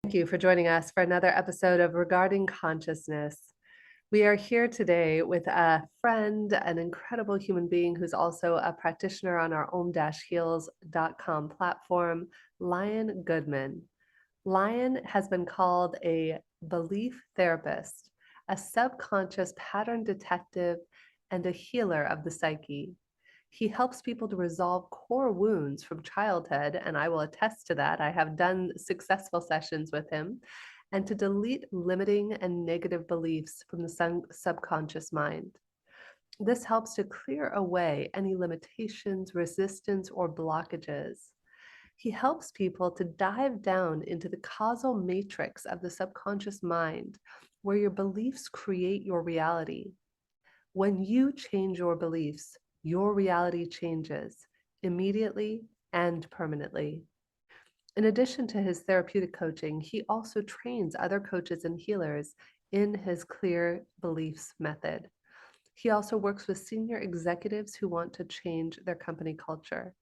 Thank you for joining us for another episode of Regarding Consciousness. We are here today with a friend, an incredible human being who's also a practitioner on our om-heals.com platform, Lion Goodman. Lion has been called a belief therapist, a subconscious pattern detective, and a healer of the psyche. He helps people to resolve core wounds from childhood, and I will attest to that. I have done successful sessions with him, and to delete limiting and negative beliefs from the subconscious mind. This helps to clear away any limitations, resistance, or blockages. He helps people to dive down into the causal matrix of the subconscious mind, where your beliefs create your reality. When you change your beliefs, your reality changes immediately and permanently. In addition to his therapeutic coaching, he also trains other coaches and healers in his clear beliefs method. He also works with senior executives who want to change their company culture.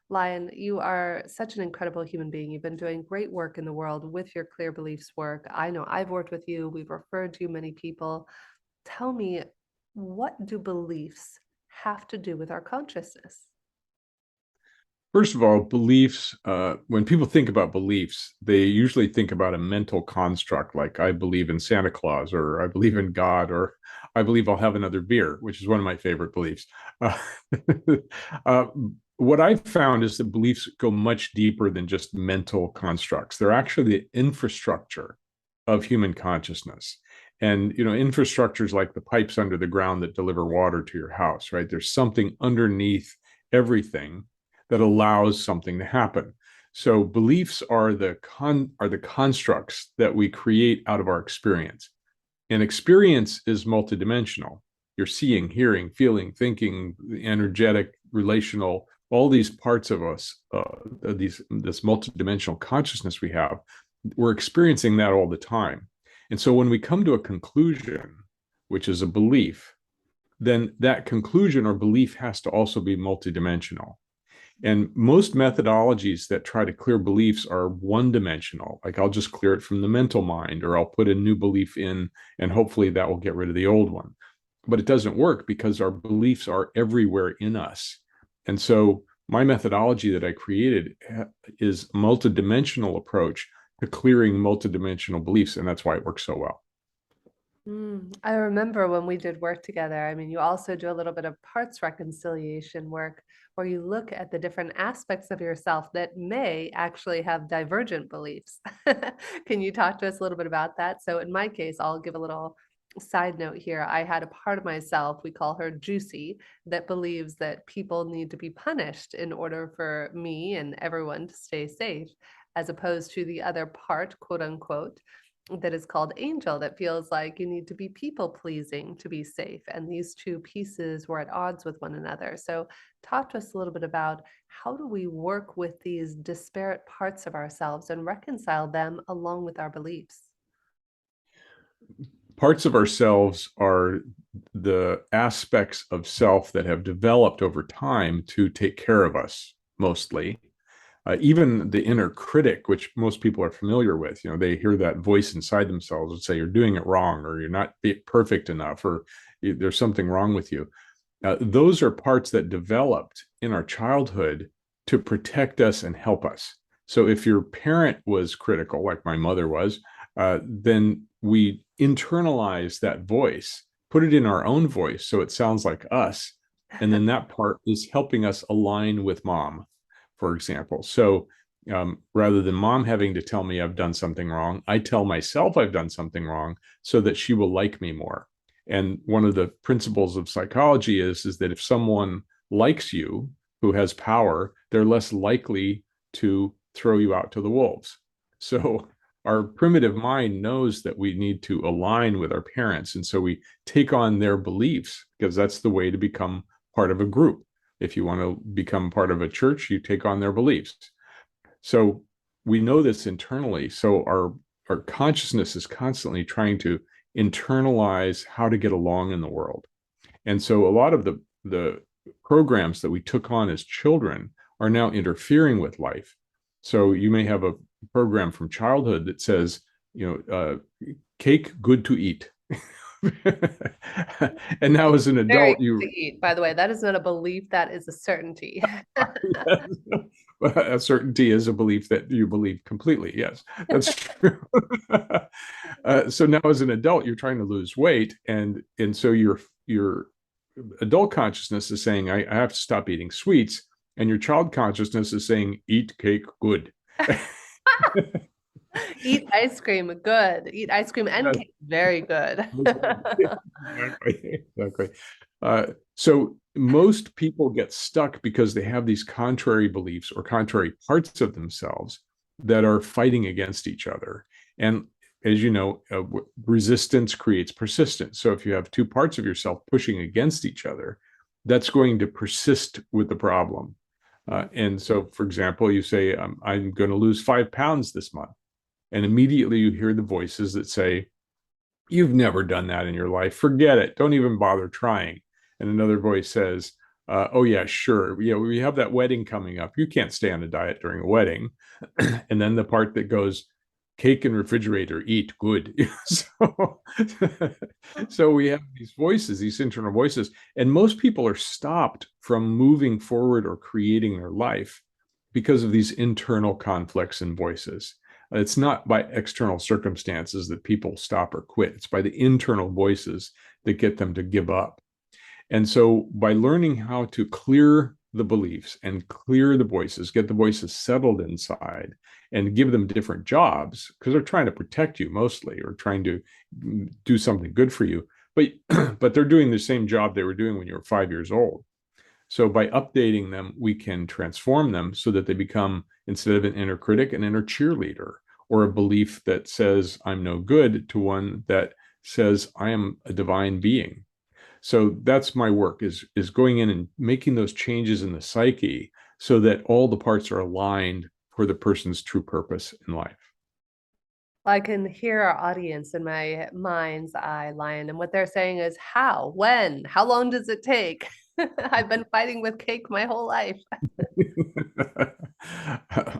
Lion, you are such an incredible human being. You've been doing great work in the world with your clear beliefs work. I know I've worked with you. We've referred you many people. Tell me, what do beliefs have to do with our consciousness? First of all, beliefs, when people think about beliefs, they usually think about a mental construct like I believe in Santa Claus, or I believe in God, or I believe I'll have another beer, which is one of my favorite beliefs. Uh, uh, what I've found is that beliefs go much deeper than just mental constructs. They're actually the infrastructure of human consciousness. And, infrastructures like the pipes under the ground that deliver water to your house, right? There's something underneath everything that allows something to happen. So beliefs are the constructs that we create out of our experience. And experience is multidimensional. You're seeing, hearing, feeling, thinking, energetic, relational, all these parts of us, this multidimensional consciousness we have, we're experiencing that all the time. And so when we come to a conclusion, which is a belief, then that conclusion or belief has to also be multidimensional. And most methodologies that try to clear beliefs are one dimensional. Like I'll just clear it from the mental mind, or I'll put a new belief in, and hopefully that will get rid of the old one. But it doesn't work because our beliefs are everywhere in us. And so my methodology that I created is a multidimensional approach to clearing multidimensional beliefs. And that's why it works so well. I remember when we did work together. I mean, you also do a little bit of parts reconciliation work where you look at the different aspects of yourself that may actually have divergent beliefs. Can you talk to us a little bit about that? So, in my case, I'll give a little side note here. I had a part of myself, we call her Juicy, that believes that people need to be punished in order for me and everyone to stay safe, as opposed to the other part, quote unquote, that is called Angel, that feels like you need to be people pleasing to be safe. And these two pieces were at odds with one another. So, talk to us a little bit about how do we work with these disparate parts of ourselves and reconcile them along with our beliefs? Parts of ourselves are the aspects of self that have developed over time to take care of us mostly. Even the inner critic, which most people are familiar with, they hear that voice inside themselves and say, you're doing it wrong, or you're not perfect enough, or there's something wrong with you. Those are parts that developed in our childhood to protect us and help us. So if your parent was critical, like my mother was, then we internalize that voice, put it in our own voice so it sounds like us. And then that part is helping us align with mom, for example. So rather than mom having to tell me I've done something wrong, I tell myself I've done something wrong so that she will like me more. And one of the principles of psychology is that if someone likes you, who has power, they're less likely to throw you out to the wolves. So our primitive mind knows that we need to align with our parents. And so we take on their beliefs because that's the way to become part of a group. If you want to become part of a church, you take on their beliefs. So we know this internally. So our consciousness is constantly trying to internalize how to get along in the world. And so a lot of the programs that we took on as children are now interfering with life. So you may have program from childhood that says, cake good to eat. And now as an Very adult, good to eat, by the way. That is not a belief, that is a certainty. a certainty is a belief that you believe completely. Yes, that's true. So now as an adult, you're trying to lose weight, and so your adult consciousness is saying, I have to stop eating sweets, and your child consciousness is saying, eat cake good. Eat ice cream, good. Eat ice cream and Yes, cake, very good. exactly. Exactly. So most people get stuck because they have these contrary beliefs or contrary parts of themselves that are fighting against each other. And as you know, resistance creates persistence. So if you have two parts of yourself pushing against each other, that's going to persist with the problem. And so, for example, you say, I'm going to lose 5 pounds this month. And immediately you hear the voices that say, you've never done that in your life. Forget it. Don't even bother trying. And another voice says, oh, yeah, sure. Yeah, we have that wedding coming up. You can't stay on a diet during a wedding. And then the part that goes, cake and refrigerator, eat good. so, so we have these voices, these internal voices. And most people are stopped from moving forward or creating their life because of these internal conflicts and voices. It's not by external circumstances that people stop or quit. It's by the internal voices that get them to give up. And so by learning how to clear the beliefs and clear the voices, get the voices settled inside and give them different jobs, because they're trying to protect you mostly, or trying to do something good for you. But but they're doing the same job they were doing when you were 5 years old. So by updating them, we can transform them so that they become, instead of an inner critic, an inner cheerleader, or a belief that says I'm no good, to one that says I am a divine being. So that's my work, is going in and making those changes in the psyche so that all the parts are aligned for the person's true purpose in life. I can hear our audience in my mind's eye, Lion, and what they're saying is how, when, how long does it take? I've been fighting with cake my whole life.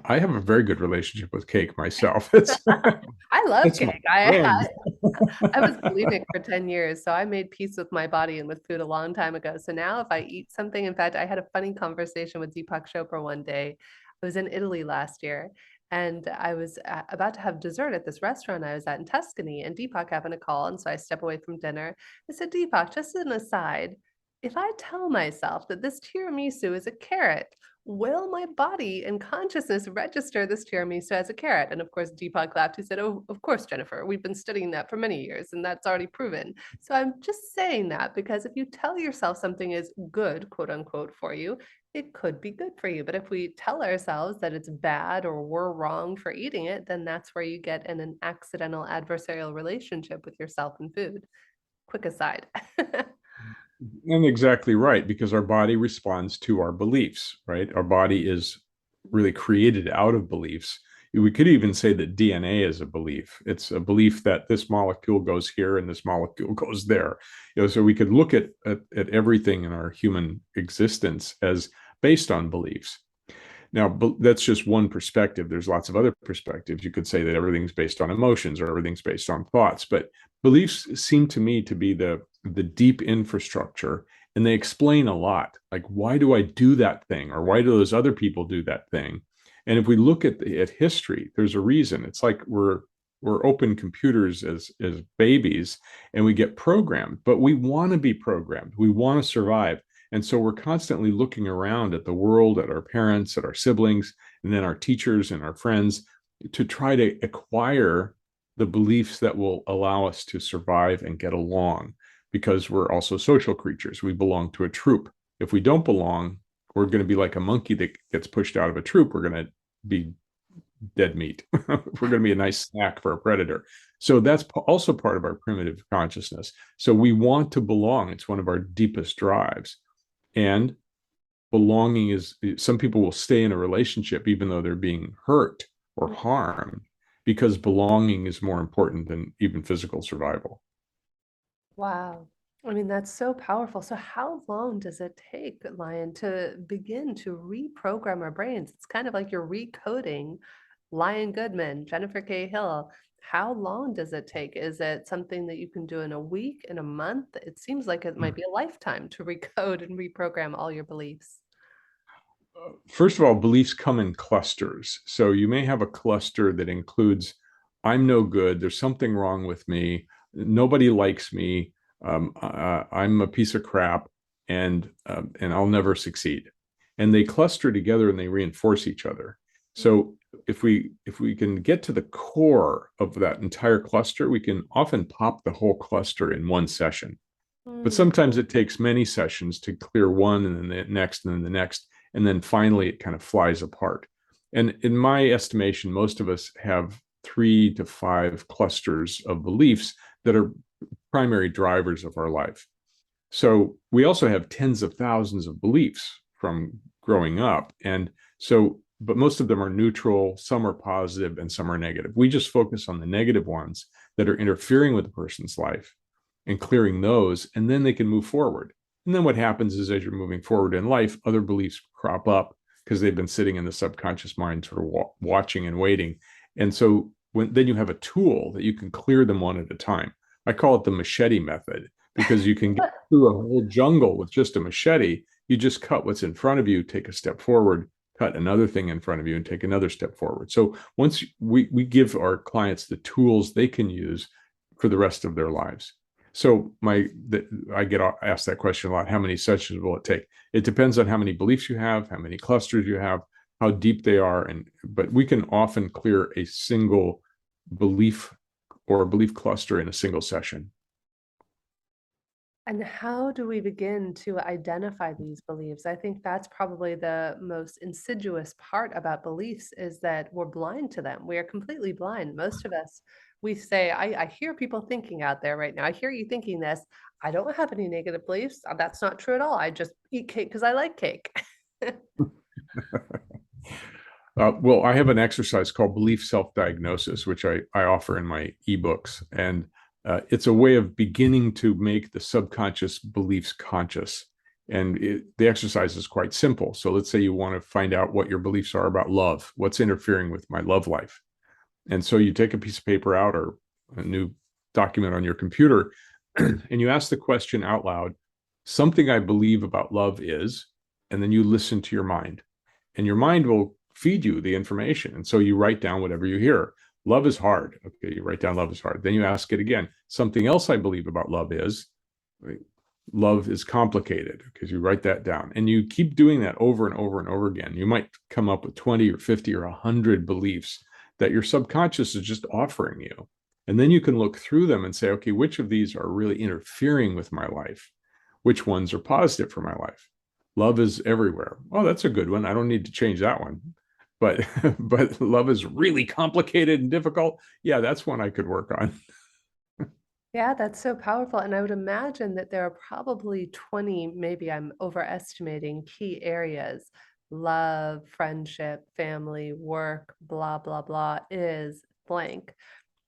I have a very good relationship with cake myself. It's I love it's my cake. friend. I was bulimic for 10 years, so I made peace with my body and with food a long time ago. So now if I eat something, in fact, I had a funny conversation with Deepak Chopra one day. I was in Italy last year and I was about to have dessert at this restaurant I was at in Tuscany, and Deepak happened to call. And so I step away from dinner. I said, Deepak, just as an aside, if I tell myself that this tiramisu is a carrot, will my body and consciousness register this tiramisu as a carrot? And of course, Deepak laughed. He said, oh, of course, Jennifer, we've been studying that for many years and that's already proven. So I'm just saying that because if you tell yourself something is good, quote unquote, for you, it could be good for you. But if we tell ourselves that it's bad or we're wrong for eating it, then that's where you get in an accidental adversarial relationship with yourself and food. Quick aside. And exactly right, because our body responds to our beliefs, right? Our body is really created out of beliefs. We could even say that DNA is a belief. It's a belief that this molecule goes here and this molecule goes there. So we could look at everything in our human existence as based on beliefs. Now, that's just one perspective. There's lots of other perspectives. You could say that everything's based on emotions or everything's based on thoughts, but beliefs seem to me to be the deep infrastructure, and they explain a lot. Like, why do I do that thing, or why do those other people do that thing? And if we look at history, there's a reason. It's like we're open computers as babies, and we get programmed, but we want to be programmed. We want to survive. And so we're constantly looking around at the world, at our parents, at our siblings, and then our teachers and our friends, to try to acquire the beliefs that will allow us to survive and get along, because we're also social creatures. We belong to a troop. If we don't belong, we're going to be like a monkey that gets pushed out of a troop. We're going to be dead meat. We're going to be a nice snack for a predator. So that's also part of our primitive consciousness. So we want to belong. It's one of our deepest drives. And belonging is, some people will stay in a relationship even though they're being hurt or harmed, because belonging is more important than even physical survival. Wow. I mean, that's so powerful. So how long does it take, Lion, to begin to reprogram our brains? It's kind of like you're recoding Lion Goodman, Jennifer K. Hill. How long does it take? Is it something that you can do in a week, in a month? It seems like it might be a lifetime to recode and reprogram all your beliefs. First of all, beliefs come in clusters. So you may have a cluster that includes, I'm no good, there's something wrong with me, nobody likes me, I'm a piece of crap, and I'll never succeed. And they cluster together and they reinforce each other. So if we can get to the core of that entire cluster, we can often pop the whole cluster in one session. But Mm. sometimes it takes many sessions to clear one and then the next and then the next. And then finally it kind of flies apart. And in my estimation, most of us have 3 to 5 clusters of beliefs that are primary drivers of our life. So we also have tens of thousands of beliefs from growing up. And so, but most of them are neutral, some are positive, and some are negative. We just focus on the negative ones that are interfering with a person's life and clearing those, and then they can move forward. And then what happens is, as you're moving forward in life, other beliefs crop up because they've been sitting in the subconscious mind, sort of watching and waiting. And so then you have a tool that you can clear them one at a time. I call it the machete method because you can get through a whole jungle with just a machete. You just cut what's in front of you, take a step forward, cut another thing in front of you, and take another step forward. So once we give our clients the tools they can use for the rest of their lives. So I get asked that question a lot. How many sessions will it take? It depends on how many beliefs you have, how many clusters you have, how deep they are, but we can often clear a single belief or a belief cluster in a single session. And how do we begin to identify these beliefs? I think that's probably the most insidious part about beliefs is that we're blind to them. We are completely blind. Most of us, we say, I hear people thinking out there right now. I hear you thinking this. I don't have any negative beliefs. That's not true at all. I just eat cake because I like cake. Well, I have an exercise called belief self-diagnosis, which I offer in my ebooks. And it's a way of beginning to make the subconscious beliefs conscious. And the exercise is quite simple. So let's say you want to find out what your beliefs are about love. What's interfering with my love life? And so you take a piece of paper out or a new document on your computer and you ask the question out loud, something I believe about love is, and then you listen to your mind. And your mind will feed you the information. And so you write down whatever you hear. Love is hard. Okay, you write down love is hard. Then you ask it again. Something else I believe about love is, love is complicated, because you write that down. And you keep doing that over and over and over again. You might come up with 20 or 50 or 100 beliefs that your subconscious is just offering you. And then you can look through them and say, okay, which of these are really interfering with my life? Which ones are positive for my life? Love is everywhere. Oh, that's a good one. I don't need to change that one. But but love is really complicated and difficult. Yeah, that's one I could work on. Yeah, that's so powerful. And I would imagine that there are probably 20, maybe I'm overestimating key areas. Love, friendship, family, work, blah, blah, blah is blank.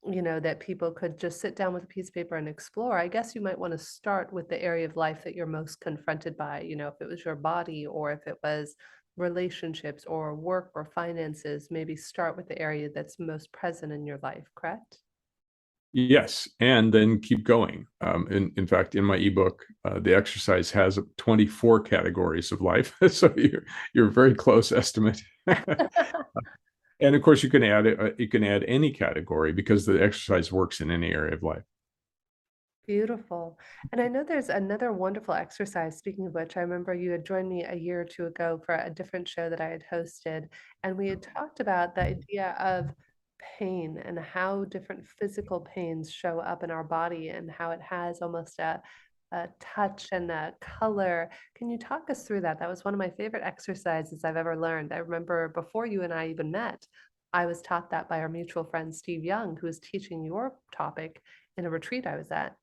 That people could just sit down with a piece of paper and explore. I guess you might want to start with the area of life that you're most confronted by, if it was your body or if it was relationships or work or finances, maybe start with the area that's most present in your life, correct? Yes, and then keep going. In fact, in my ebook, the exercise has 24 categories of life, so you're very close estimate. And of course, you can add any category because the exercise works in any area of life. Beautiful. And I know there's another wonderful exercise. Speaking of which, I remember you had joined me a year or two ago for a different show that I had hosted, and we had talked about the idea of pain and how different physical pains show up in our body and how it has almost a touch and a color. Can you talk us through that? That was one of my favorite exercises I've ever learned. I remember before you and I even met, I was taught that by our mutual friend Steve Young, who was teaching your topic in a retreat I was at.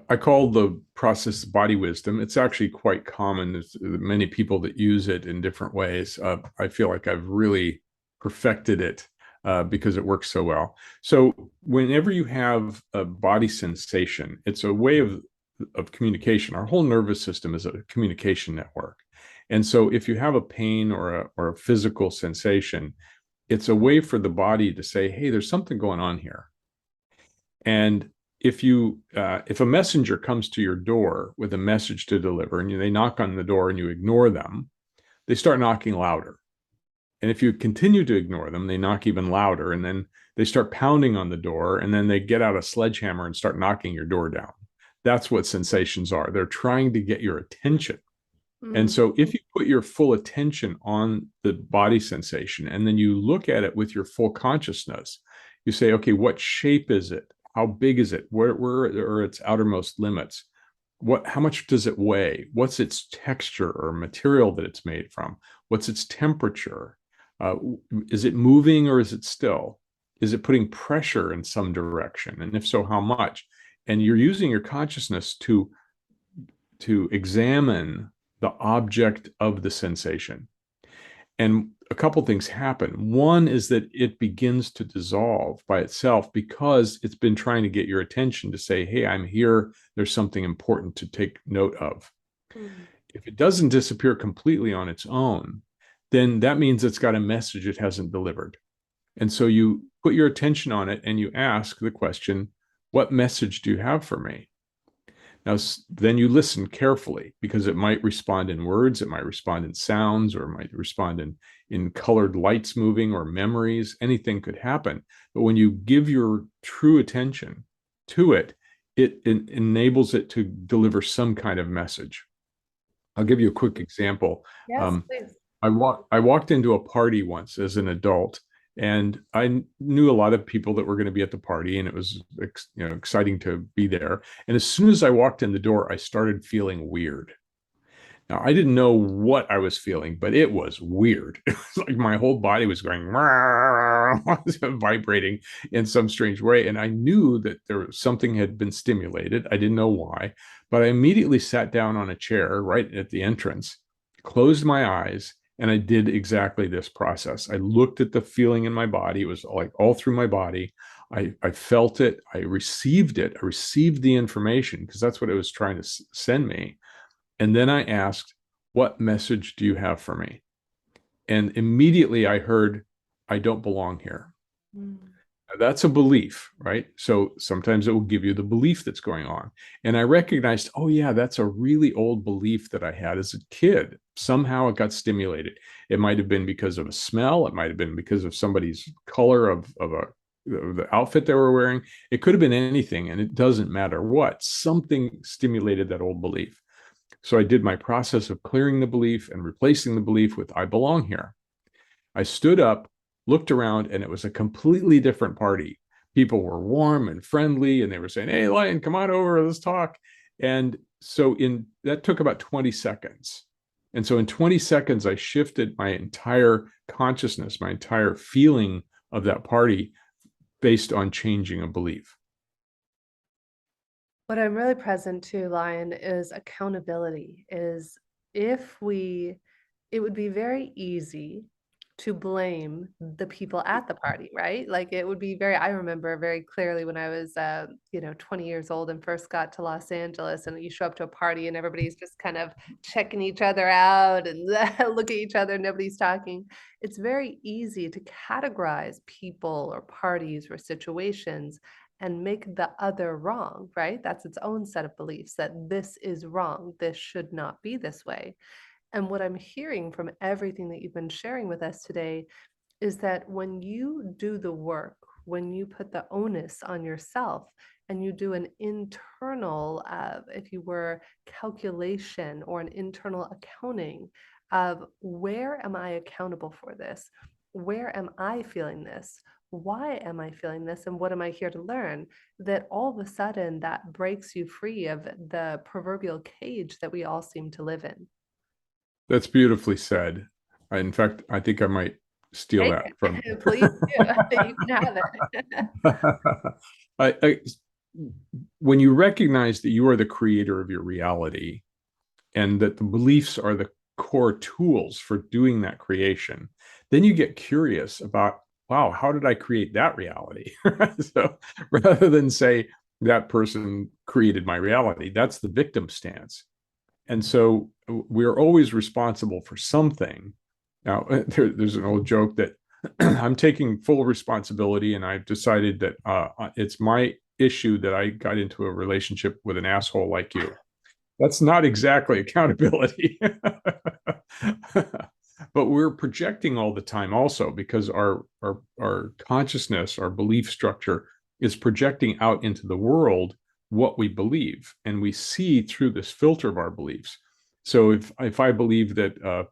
I call the process body wisdom. It's actually quite common. There's many people that use it in different ways. I feel like I've really perfected it because it works so well. So whenever you have a body sensation, it's a way of communication. Our whole nervous system is a communication network. And so if you have a pain or a physical sensation, It's a way for the body to say, hey, there's something going on here. And if a messenger comes to your door with a message to deliver and they knock on the door and you ignore them, they start knocking louder. And if you continue to ignore them, they knock even louder, and then they start pounding on the door, and then they get out a sledgehammer and start knocking your door down. That's what sensations are. They're trying to get your attention. And Mm, so if you put your full attention on the body sensation and then you look at it with your full consciousness, you say, okay, what shape is it? How big is it? Where are its outermost limits? How much does it weigh? What's its texture or material that it's made from? What's its temperature? Uh, is it moving or is it still? Is it putting pressure in some direction? And if so, how much? And you're using your consciousness to examine the object of the sensation. And a couple things happen. One is that it begins to dissolve by itself because it's been trying to get your attention to say, hey, I'm here. There's something important to take note of. mm, If it doesn't disappear completely on its own, then that means it's got a message it hasn't delivered. And so you put your attention on it and you ask the question, what message do you have for me? Now, then you listen carefully because it might respond in words, it might respond in sounds, or it might respond in colored lights moving or memories. Anything could happen. But when you give your true attention to it, it enables it to deliver some kind of message. I'll give you a quick example. yes, Um, please. I walked into a party once as an adult, and I knew a lot of people that were going to be at the party, and it was exciting to be there. And as soon as I walked in the door, I started feeling weird. Now, I didn't know what I was feeling, but it was weird. It was like my whole body was going vibrating in some strange way. And I knew that something had been stimulated. I didn't know why, but I immediately sat down on a chair right at the entrance, closed my eyes, and I did exactly this process. I looked at the feeling in my body. It was like all through my body. I felt it. I received it. I received the information because that's what it was trying to send me. And then I asked, what message do you have for me? And immediately I heard, I don't belong here. Mm. That's a belief, right? So sometimes it will give you the belief that's going on. And I recognized, oh, yeah, that's a really old belief that I had as a kid. Somehow it got stimulated. It might have been because of a smell, it might have been because of somebody's color of the outfit they were wearing. It could have been anything, and it doesn't matter what. Something stimulated that old belief. So I did my process of clearing the belief and replacing the belief with I belong here. I stood up, looked around, and it was a completely different party. People were warm and friendly, and they were saying, hey, Lion, come on over, let's talk. And so in that took about 20 seconds. And so in 20 seconds, I shifted my entire consciousness, my entire feeling of that party based on changing a belief. What I'm really present to, Lion, is accountability. Is if we, it would be very easy to blame the people at the party, right? Like it would be very, I remember very clearly when I was, 20 years old and first got to Los Angeles, and you show up to a party and everybody's just kind of checking each other out and look at each other, nobody's talking. It's very easy to categorize people or parties or situations and make the other wrong, right? That's its own set of beliefs that this is wrong, this should not be this way. And what I'm hearing from everything that you've been sharing with us today is that when you do the work, when you put the onus on yourself and you do an internal, if you were, calculation or an internal accounting of where am I accountable for this? Where am I feeling this? Why am I feeling this? And what am I here to learn? That all of a sudden that breaks you free of the proverbial cage that we all seem to live in. That's beautifully said. In fact, I think I might steal Take that from it. Please do. You can have it. I, when you recognize that you are the creator of your reality and that the beliefs are the core tools for doing that creation, then you get curious about, wow, how did I create that reality? So rather than say that person created my reality, that's the victim stance. And so we're always responsible for something. Now, there's an old joke that I'm taking full responsibility, and I've decided that it's my issue that I got into a relationship with an asshole like you. That's not exactly accountability. But we're projecting all the time also because our consciousness, our belief structure is projecting out into the world what we believe, and we see through this filter of our beliefs. So if I believe that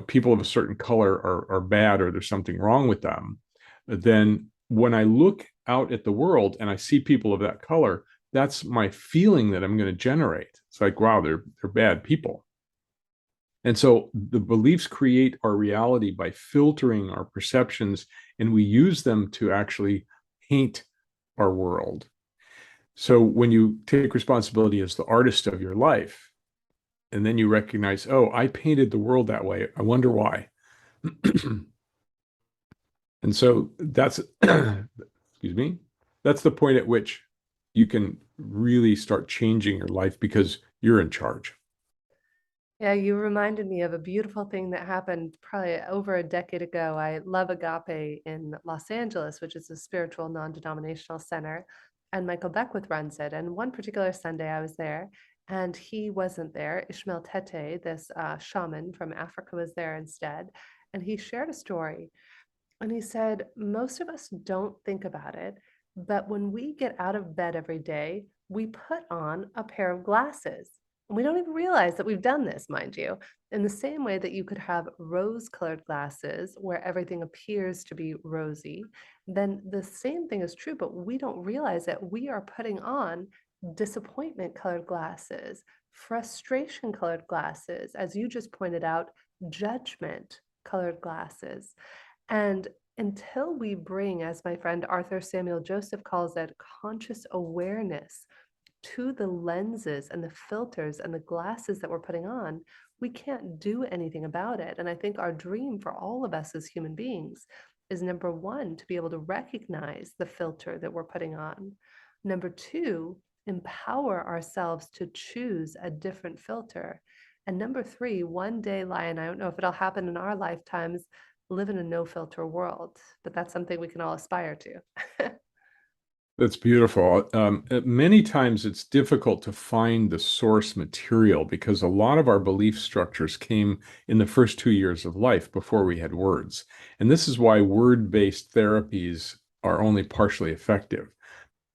people of a certain color are bad, or there's something wrong with them, then when I look out at the world and I see people of that color, that's my feeling that I'm going to generate. It's like, wow, they're bad people. And so the beliefs create our reality by filtering our perceptions, and we use them to actually paint our world. So when you take responsibility as the artist of your life, and then you recognize, oh, I painted the world that way. I wonder why. And so that's, excuse me, that's the point at which you can really start changing your life because you're in charge. Yeah, you reminded me of a beautiful thing that happened probably over a decade ago. I love Agape in Los Angeles, which is a spiritual non-denominational center, and Michael Beckwith runs it. And one particular Sunday I was there, and he wasn't there. Ishmael Tete, this shaman from Africa, was there instead, and he shared a story. And he said, most of us don't think about it, but when we get out of bed every day, we put on a pair of glasses. And we don't even realize that we've done this, mind you, in the same way that you could have rose colored glasses where everything appears to be rosy, then the same thing is true, but we don't realize that we are putting on disappointment colored glasses, frustration colored glasses, as you just pointed out, judgment colored glasses. And until we bring, as my friend Arthur Samuel Joseph calls it, conscious awareness to the lenses and the filters and the glasses that we're putting on, we can't do anything about it. And I think our dream for all of us as human beings is, number one, to be able to recognize the filter that we're putting on. Number two, empower ourselves to choose a different filter. And number three, one day, Lion, I don't know if it'll happen in our lifetimes, live in a no filter world, but that's something we can all aspire to. That's beautiful. Many times it's difficult to find the source material because a lot of our belief structures came in the first 2 years of life before we had words. And this is why word-based therapies are only partially effective,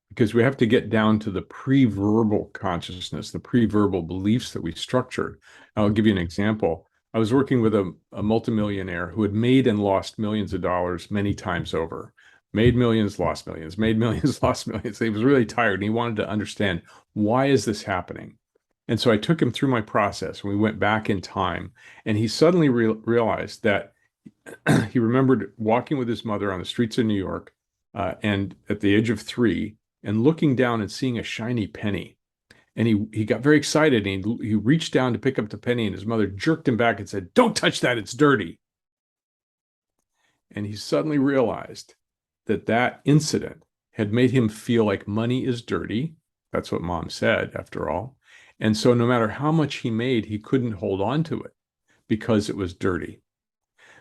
because we have to get down to the pre-verbal consciousness, the pre-verbal beliefs that we structured. I'll give you an example. I was working with a multimillionaire who had made and lost millions of dollars many times over. Made millions, lost millions, made millions, lost millions. He was really tired and he wanted to understand, why is this happening? And so I took him through my process. We went back in time, and he suddenly realized that he remembered walking with his mother on the streets of New York, and at the age of 3, and looking down and seeing a shiny penny. And he got very excited, and he reached down to pick up the penny, and his mother jerked him back and said, "Don't touch that, it's dirty." And he suddenly realized that that incident had made him feel like money is dirty. That's what mom said, after all. And so no matter how much he made, he couldn't hold on to it because it was dirty.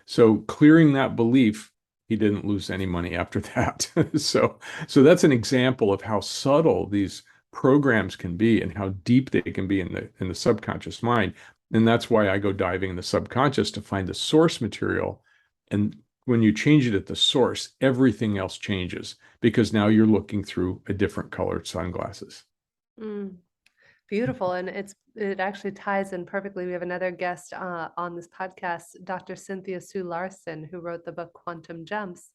So clearing that belief, he didn't lose any money after that. So that's an example of how subtle these programs can be and how deep they can be in the subconscious mind. And that's why I go diving in the subconscious to find the source material. And when you change it at the source, everything else changes because now you're looking through a different colored sunglasses. Mm. Beautiful. And it actually ties in perfectly. We have another guest on this podcast, Dr. Cynthia Sue Larson, who wrote the book Quantum Jumps.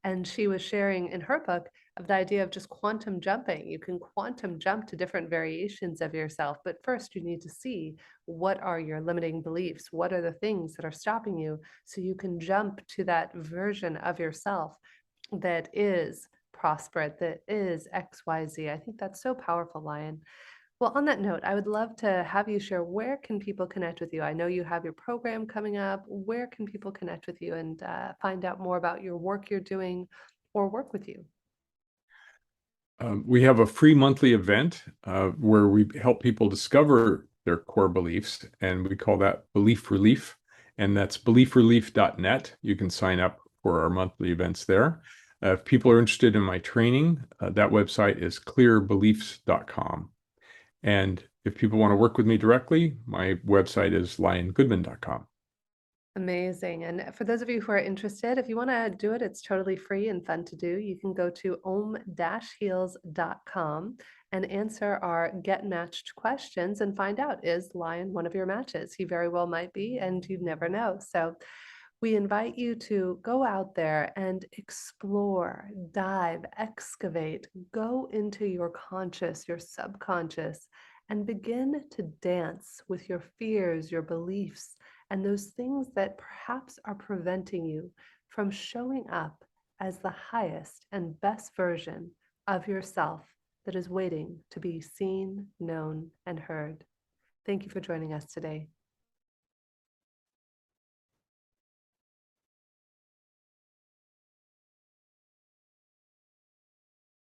And she was sharing in her book of the idea of just quantum jumping. You can quantum jump to different variations of yourself, but first you need to see, what are your limiting beliefs? What are the things that are stopping you, so you can jump to that version of yourself that is prosperous, that is XYZ. I think that's so powerful, Lion. Well, on that note, I would love to have you share, where can people connect with you? I know you have your program coming up. Where can people connect with you and find out more about your work you're doing or work with you? We have a free monthly event where we help people discover their core beliefs, and we call that Belief Relief, and that's beliefrelief.net. You can sign up for our monthly events there. If people are interested in my training, that website is clearbeliefs.com. And if people want to work with me directly, my website is liongoodman.com. Amazing. And for those of you who are interested, if you want to do it, it's totally free and fun to do. You can go to om-heals.com and answer our get matched questions and find out, is Lion one of your matches? He very well might be, and you never know. So we invite you to go out there and explore, dive, excavate, go into your conscious, your subconscious, and begin to dance with your fears, your beliefs, and those things that perhaps are preventing you from showing up as the highest and best version of yourself that is waiting to be seen, known, and heard. Thank you for joining us today.